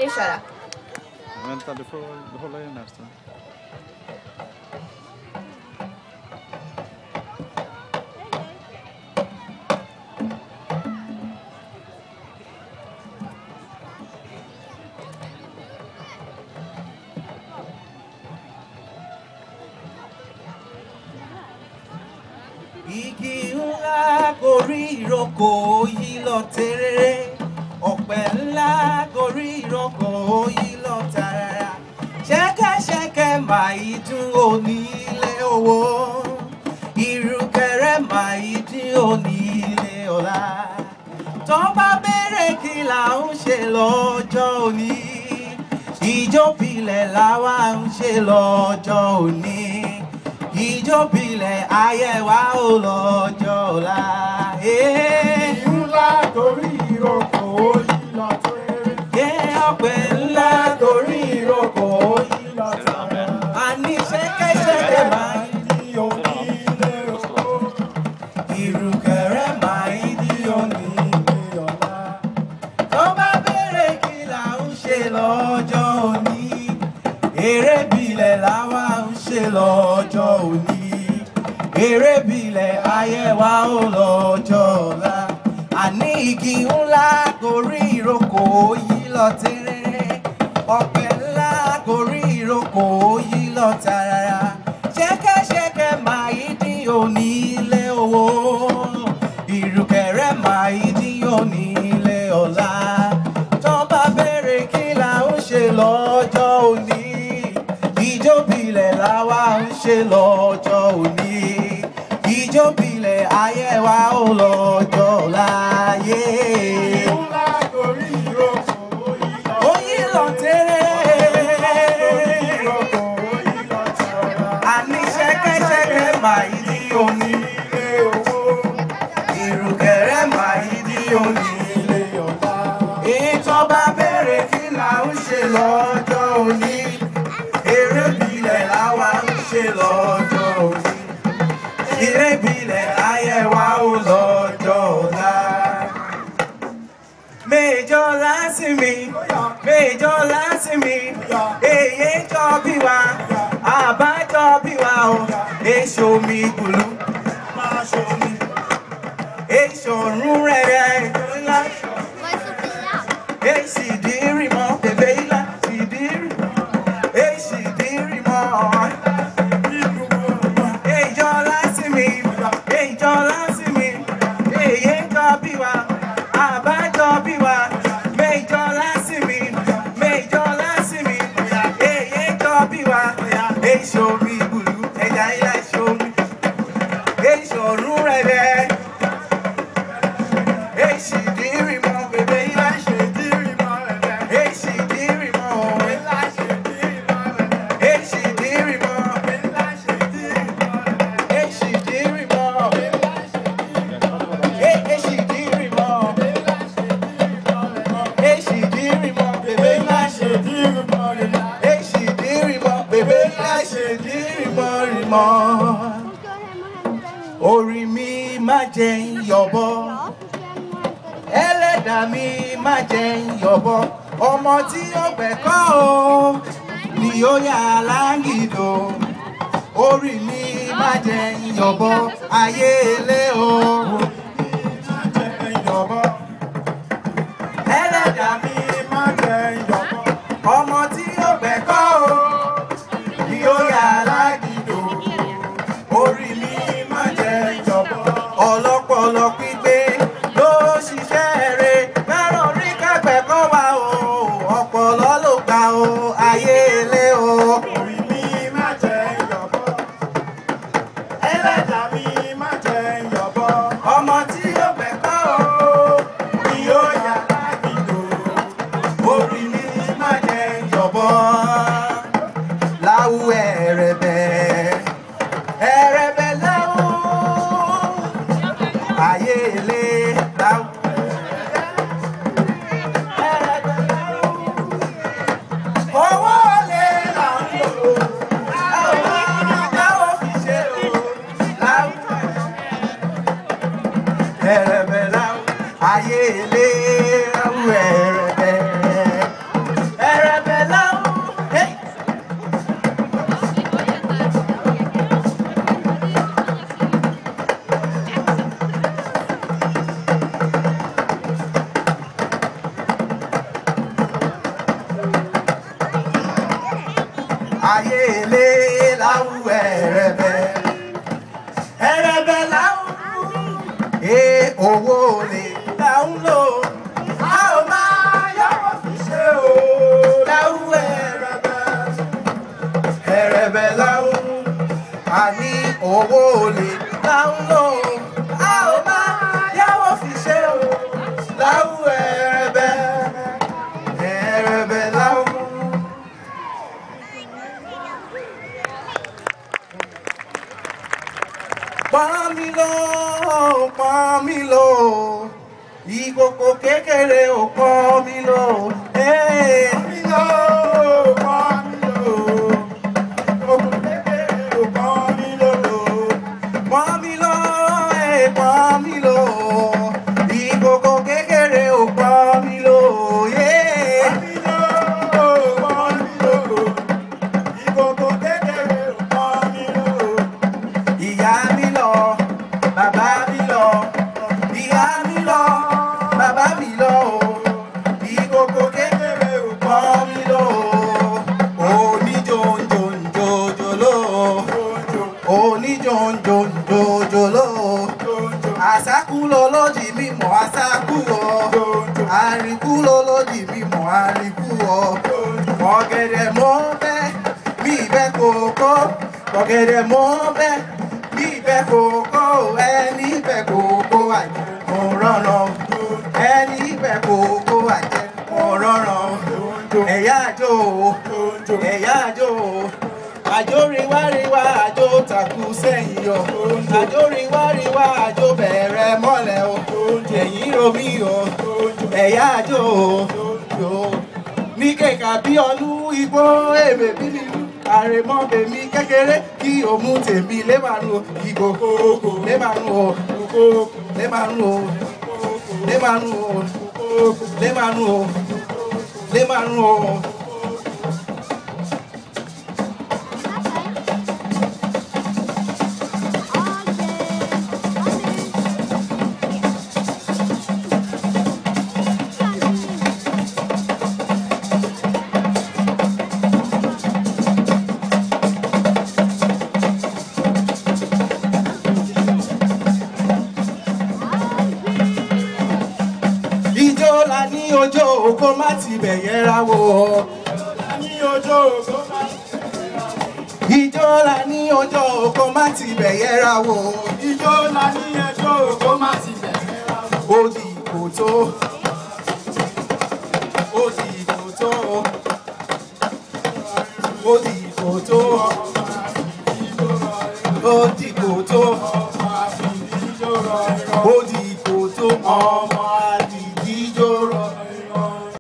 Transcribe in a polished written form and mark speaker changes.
Speaker 1: 3 köra.
Speaker 2: Vänta, du får hålla i den här stunden.
Speaker 3: Igi ńlá gorí ìrókò yìí lọ tèrèrè, ọ̀pẹ ńlá gorí ìrókò yìí lọ tàràrà. Ṣẹ̀kẹ̀ṣẹ̀kẹ̀ máa dún onílé owó, ìrùkẹ̀rẹ̀ máa dún onílé ọlá. Tó bá béèrè kí là ń ṣe lọ́jọ́ òní, ijó bílẹ̀ làwa ń ṣe lọ́jọ́ òní. Ìjọ́bílẹ̀ ayé wa ó lọ́jọ́ ọ̀la.
Speaker 4: Igi ńlá gorí ìrókò yìí lọ tèrèrè,
Speaker 3: Ọ̀pẹ ńlá
Speaker 4: gorí ìrókò yìí lọ tàràrà.
Speaker 3: àní ṣẹ̀kẹ̀ṣẹ̀kẹ̀ máa
Speaker 4: Di onílé owó,
Speaker 3: ìrùkẹ̀rẹ̀ máa di onílé ọlá. Tó bá béèrè kí là ń ṣe lọ́jọ́ òní, eré bílẹ̀ làwa ń ṣe lọ́jọ́ òní. Eré bílẹ̀ ayé wa ó lọ́jọ́ ọ̀la. Àní igi ńlá gorí ìrókò yìí lọ tèrèrè, ọ̀pẹ ńlá gorí ìrókò yìí lọ tàràrà. Ṣẹ̀kẹ̀ṣẹ̀kẹ̀ máa di onílé owó, ìrùkẹ̀rẹ̀ máa di onílé ọlá. Tó bá béèrè kí là ń ṣe lọ́jọ́ òní, ìjọ́bílẹ̀ làwa ń ṣe lọ́jọ́ òní. Ìjọ́bílẹ̀ ayé wa ó lọ́jọ́ ọ̀la.
Speaker 4: igi ńlá gorí ìrókò yìí lọ
Speaker 3: Tèrèrè,
Speaker 4: ìrókò yìí lọ tàràrà.
Speaker 3: àní ṣẹ̀kẹ̀ṣẹ̀kẹ̀ máa di onílé owó, ìrùkẹ̀rẹ̀ máa di onílé ọlá. Tó bá béèrè kí là ń ṣe lọ́jọ́ òní, eré bílẹ̀ làwa ń ṣe lọ́jọ́ òní. Eré bílẹ̀ ayé wa ó lọ́jọ́ ọ̀la. Méjọ lásìmí, méjọ lásìmí, èyí jọ bí wa, àbájọ bí wa o. Èso mi gbùlú,
Speaker 4: Máa ṣomi,
Speaker 3: èso rún rẹ̀rẹ̀ ńlá. Èsì dìrì mọ́, bèbè ilá sì dìrì. Èsì dìrì mọ́. Èjọ lásìmí, èjọ lásìmí, èyí jọ bí wa, àbájọ bí wa. Méjọ lásìmí, méjọ lásìmí, èyí jọ bí wa. Èso mi gbùlú, ẹja ilá èso mi. Èso rún rẹ̀rẹ̀. Èsì dìrì mọ́, bèbè ilá ṣe dìrì mọ́. Èsì dìrì mọ́. Èsì dìrì mọ́. Èsì dìrì mọ́. Èsì dìrì mọ́. Èsì dìrì mọ́. Bèbè ilá ṣe dìrì mọ́. Èsì dìrì mọ́. Bèbè ilá ṣe dìrì mọ́. Orí mi má jẹ́ ń yọ̀bọ, ẹlẹ́dàá mi má jẹ́ ń yọ̀bọ. Ọmọ tí ó gbẹ̀kọ́ o ni ó yà láǹgìdò. Orí mi má jẹ́ ń yọ̀bọ, ayé ilé o.
Speaker 4: ìjọba.
Speaker 3: Ẹlẹ́dàá mi
Speaker 4: Má jẹ́ ìjọba.
Speaker 3: ọmọ tí ó gbẹ̀kọ́ o ni ó yà láǹgìdò. Orí mi má jẹ́ ń yọ̀bọ, ọlọ́pọlọ pípé ló ṣiṣẹ́ rẹ̀. Fẹ́ràn rí kẹ́gbẹ̀kọ́ wa o, ọpọlọ ló gbà o, ayé ilé o.
Speaker 4: Orí mi má jẹ́ ìjọba. Ẹlẹ́dàá mi má jẹ́ ìjọba.
Speaker 3: Ọmọ tí ó gbẹ̀kọ́ o ni ó yà láǹgìdò. ayé ilé láwù ẹ̀rẹ̀bẹ̀. Ẹ̀rẹ̀bẹ̀ láwù owó olè láwù lò. A ò máa yọ̀wọ̀ fi ṣe o láwù ẹ̀rẹ̀bẹ̀. Ẹ̀rẹ̀bẹ̀ láwù àní owó olè láwù lò. A ò máa yọ̀wọ̀ fi ṣe o láwù ẹ̀rẹ̀bẹ̀. Ẹ̀rẹ̀bẹ̀ láwù. Pọ́n mi lò, ìkòkò kékeré ò pọ́n mi lò. Pọ́n mi lò, ìkòkò kékeré ò pọ́n mi lò. Pọ́n mi lò, pọ́n mi lò, ìkòkò kékeré ò pọ́n mi lò. Ìyá mi lọ, bàbá mi lọ, ìyá mi lọ, bàbá mi lọ, ìkòkò kékeré ò pọ́n mi lò. Oníjòǹjòǹjòjòló, oníjòǹjòǹjòjòló, àsákú lọ́lọ́dì mímọ́ àsákú ọ, àríkú lọ́lọ́dì mímọ́ àríkú ọ. Ọ̀gẹ̀dẹ̀ mọ́ bẹ́ bí ìbẹ́ kòkó, ọ̀gẹ̀dẹ̀ mọ́ bẹ́ bí ìbẹ́ kòkó, ẹni ìbẹ́ kòkó àjẹ́ kò rọrùn, ẹni ìbẹ́ kòkó àjẹ́ kò rọrùn. Ẹ̀yà àjò, ẹ̀yà àjò, àjò rìwárìwá àjò takú sẹ́yìn yọ, àjò rìwárìwá àjò bẹ̀rẹ̀ mọ́lẹ̀ o, ẹ̀yìn romi o. Ẹ̀yà àjò ní kẹ̀kà bí ọlú igbó èbè bí mi àrèmọ́ bèmí kékeré kí òmù tèmi lébàrún o, ìgbòho lébàrún o, lébàrún o, lébàrún o, lébàrún o, lébàrún o. Ijó la ní ojó kó má ti bẹ̀yẹ̀ ra wò. Ijó la ní ojó kó má ti bẹ̀yẹ̀ ra wò.
Speaker 4: Ijó la ní ẹjọ́ kó má ti bẹ̀rẹ̀ ra wò.
Speaker 3: Ó di kòtó, ó di kòtó, ó di kòtó, ó di kòtó.